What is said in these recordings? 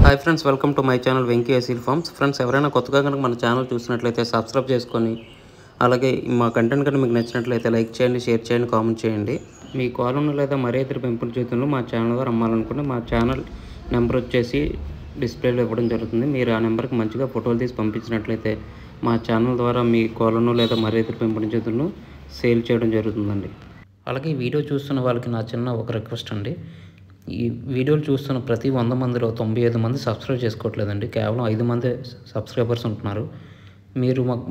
Hi friends, welcome to my channel Venky ఎసీల్ farms. Friends, ఎవరైనా కొత్తగా కనుక మన ఛానల్ చూసినట్లయితే సబ్స్క్రైబ్ చేసుకొని, అలాగే మా కంటెంట్ కనుక మీకు నచ్చినట్లయితే లైక్ చేయండి, షేర్ చేయండి, కామెంట్ చేయండి. మీ కోళ్ళను లేదా మరే ఇతర పెంపుడు చేతులను మా ఛానల్ ద్వారా అమ్మాలనుకుంటే మా ఛానల్ నెంబర్ వచ్చేసి డిస్ప్లేలో ఇవ్వడం జరుగుతుంది. మీరు ఆ నెంబర్కి మంచిగా ఫోటోలు తీసి పంపించినట్లయితే మా ఛానల్ ద్వారా మీ కోళ్ళను లేదా మరే ఇతర పెంపుడు చేతులను సేల్ చేయడం జరుగుతుందండి. అలాగే ఈ వీడియో చూస్తున్న వాళ్ళకి నా చిన్న ఒక రిక్వెస్ట్ అండి. ఈ వీడియోలు చూస్తున్న ప్రతి 100 మందిలో 95 మంది సబ్స్క్రైబ్ చేసుకోవట్లేదండి. కేవలం 5 మంది సబ్స్క్రైబర్స్ ఉంటున్నారు.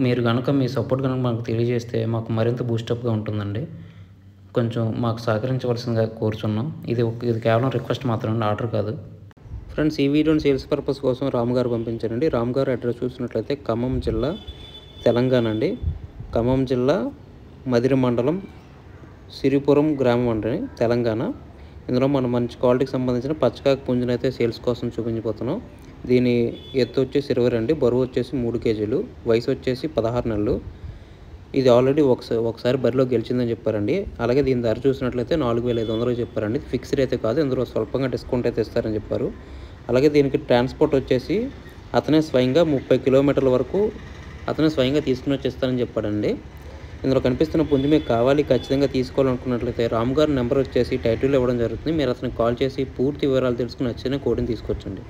మీరు కనుక మీ సపోర్ట్ కనుక మాకు తెలియజేస్తే మాకు మరింత బూస్టప్గా ఉంటుందండి. కొంచెం మాకు సహకరించవలసిందిగా కోరుచున్నాం. ఇది కేవలం రిక్వెస్ట్ మాత్రమే, ఆర్డర్ కాదు. ఫ్రెండ్స్, ఈ వీడియోని సేల్స్ పర్పస్ కోసం రామ్ గారు పంపించారండి. రామ్ గారు అడ్రస్ చూసినట్లయితే ఖమ్మం జిల్లా, తెలంగాణ అండి. ఖమ్మం జిల్లా మదిరి మండలం, సిరిపురం గ్రామం అండి, తెలంగాణ. ఇందులో మనం మంచి క్వాలిటీకి సంబంధించిన పచ్చకాకి పుంజును అయితే సేల్స్ కోసం చూపించబోతున్నాం. దీని ఎత్తు వచ్చేసి 20 అండి, బరువు వచ్చేసి 3 కేజీలు, వయసు వచ్చేసి 16 నెలలు. ఇది ఆల్రెడీ ఒకసారి బరిలో గెలిచిందని చెప్పారండి. అలాగే దీని ధర చూసినట్లయితే 4500 చెప్పారండి. ఫిక్స్డ్ అయితే కాదు, ఇందులో స్వల్పంగా డిస్కౌంట్ అయితే ఇస్తారని చెప్పారు. అలాగే దీనికి ట్రాన్స్పోర్ట్ వచ్చేసి అతనే స్వయంగా 30 కిలోమీటర్ల వరకు అతనే స్వయంగా తీసుకుని వచ్చి ఇస్తారని చెప్పాడండి. ఇందులో కనిపిస్తున్న పుంజు మీకు కావాలి, ఖచ్చితంగా తీసుకోవాలనుకున్నట్లయితే రామ్ గారి నెంబర్ వచ్చేసి టైటిల్ ఇవ్వడం జరుగుతుంది. మీరు అతనికి కాల్ చేసి పూర్తి వివరాలు తెలుసుకుని నచ్చిన కోడిని తీసుకొచ్చండి.